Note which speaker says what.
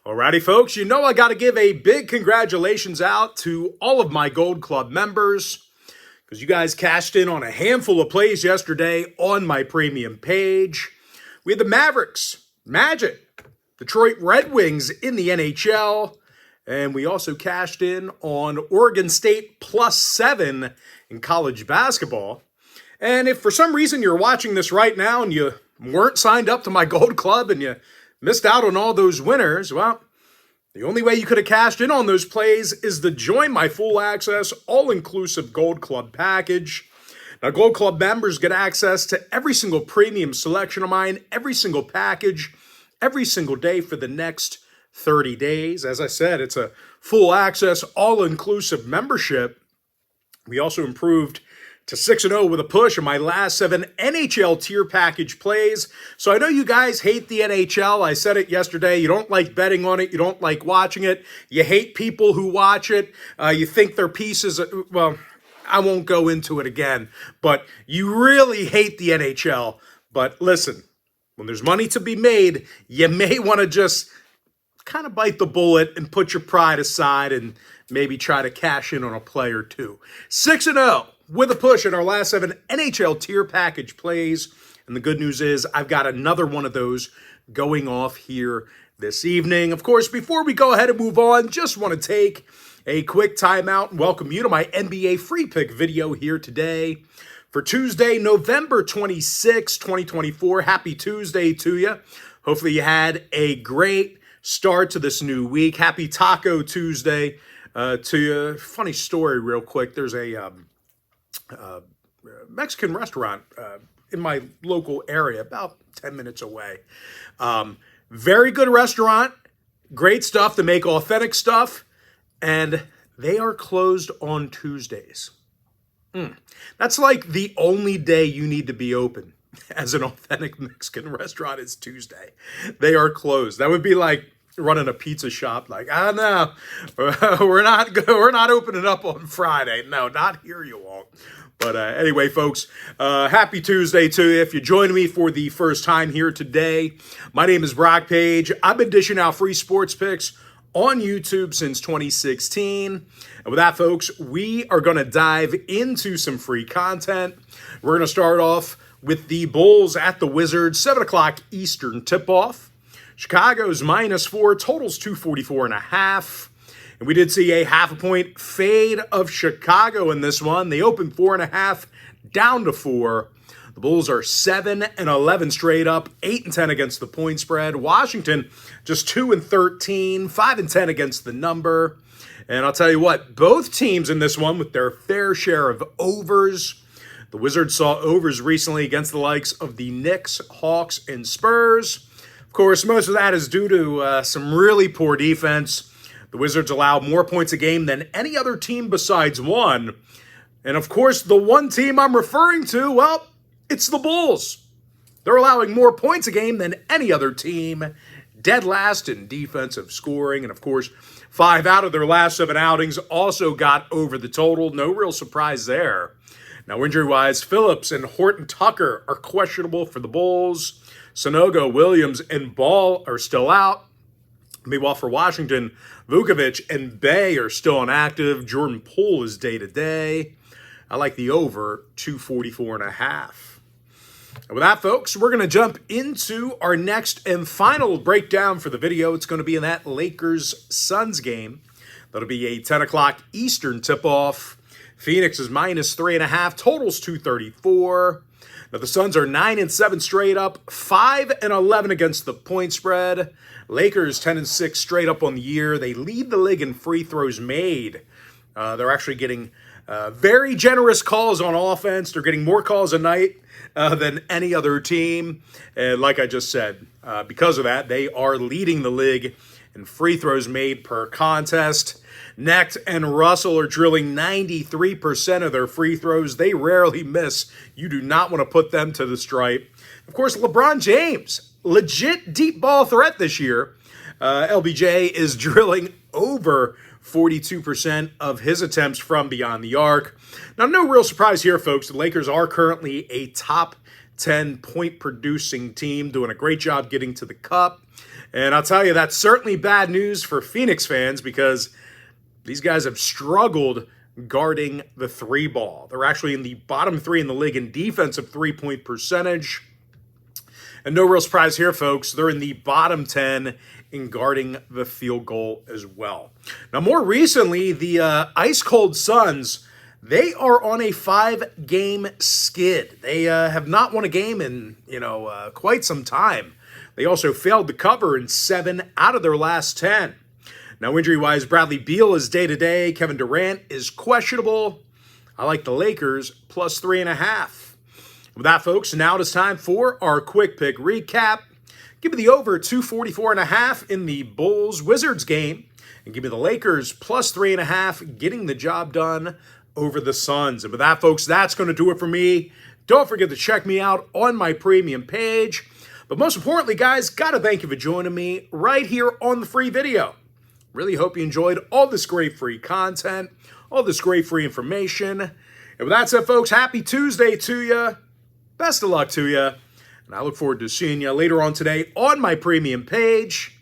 Speaker 1: Alrighty, folks, you know I got to give a big congratulations out to all of my Gold Club members because you guys cashed in on a handful of plays yesterday on my premium page. We had the Mavericks, Magic, Detroit Red Wings in the NHL, and we also cashed in on Oregon State +7 in college basketball. And if for some reason you're watching this right now and you weren't signed up to my Gold Club and you missed out on all those winners, well, the only way you could have cashed in on those plays is to join my full access, all-inclusive Gold Club package. Now, Gold Club members get access to every single premium selection of mine, every single package, every single day for the next 30 days. As I said, it's a full access, all-inclusive membership. We also improved to 6-0 with a push in my last 7 NHL tier package plays. So I know you guys hate the NHL. I said it yesterday. You don't like betting on it. You don't like watching it. You hate people who watch it. You think their pieces, well, I won't go into it again. But you really hate the NHL. But listen, when there's money to be made, you may want to just kind of bite the bullet and put your pride aside and maybe try to cash in on a play or two. 6-0. With a push in our last 7 NHL tier package plays. And the good news is I've got another one of those going off here this evening. Of course, before we go ahead and move on, just want to take a quick timeout and welcome you to my NBA free pick video here today for Tuesday, November 26, 2024. Happy Tuesday to you. Hopefully you had a great start to this new week. Happy Taco Tuesday to you. Funny story real quick. There's a Mexican restaurant in my local area, about 10 minutes away. Very good restaurant, great stuff. They make authentic stuff, and they are closed on Tuesdays. That's like the only day you need to be open as an authentic Mexican restaurant is Tuesday. They are closed. That would be like running a pizza shop. Like, no, we're not opening up on Friday. No, not here you won't. But anyway, folks, happy Tuesday to you. If you join me for the first time here today, my name is Brock Page. I've been dishing out free sports picks on YouTube since 2016. And with that, folks, we are going to dive into some free content. We're going to start off with the Bulls at the Wizards, 7 o'clock Eastern tip-off. Chicago's -4, totals 244.5. And we did see a half-a-point fade of Chicago in this one. They opened 4.5, down to 4. The Bulls are 7-11 straight up, 8-10 against the point spread. Washington just 2-13, 5-10 against the number. And I'll tell you what, both teams in this one with their fair share of overs. The Wizards saw overs recently against the likes of the Knicks, Hawks, and Spurs. Of course, most of that is due to some really poor defense. The Wizards allow more points a game than any other team besides one. And of course, the one team I'm referring to, well, it's the Bulls. They're allowing more points a game than any other team. Dead last in defensive scoring. And of course, 5 out of their last 7 outings also got over the total. No real surprise there. Now, injury-wise, Phillips and Horton Tucker are questionable for the Bulls. Sonogo, Williams, and Ball are still out. Meanwhile, for Washington, Vukovic and Bay are still inactive. Jordan Poole is day-to-day. I like the over, 244.5. And with that, folks, we're going to jump into our next and final breakdown for the video. It's going to be in that Lakers-Suns game. That'll be a 10 o'clock Eastern tip-off. Phoenix is -3.5, totals 234. Now, the Suns are 9-7 straight up, 5-11 against the point spread. Lakers 10-6 straight up on the year. They lead the league in free throws made. They're actually getting very generous calls on offense. They're getting more calls a night than any other team. And like I just said, because of that, they are leading the league in free throws made per contest. Necht and Russell are drilling 93% of their free throws. They rarely miss. You do not want to put them to the stripe. Of course, LeBron James, legit deep ball threat this year. LBJ is drilling over 42% of his attempts from beyond the arc. Now, no real surprise here, folks. The Lakers are currently a top 10 point producing team, doing a great job getting to the cup. And I'll tell you, that's certainly bad news for Phoenix fans because these guys have struggled guarding the three ball. They're actually in the bottom 3 in the league in defensive 3-point percentage. And no real surprise here, folks. They're in the bottom 10 in guarding the field goal as well. Now, more recently, the ice cold Suns, they are on a 5-game skid. They have not won a game in, quite some time. They also failed to cover in 7 out of their last 10. Now, injury-wise, Bradley Beal is day-to-day. Kevin Durant is questionable. I like the Lakers plus 3.5. With that, folks, now it is time for our quick pick recap. Give me the over 244.5 in the Bulls-Wizards game. And give me the Lakers plus 3.5, getting the job done over the Suns. And with that, folks, that's going to do it for me. Don't forget to check me out on my premium page. But most importantly, guys, got to thank you for joining me right here on the free video. Really hope you enjoyed all this great free content, all this great free information. And with that said, folks, happy Tuesday to you. Best of luck to you. And I look forward to seeing you later on today on my premium page.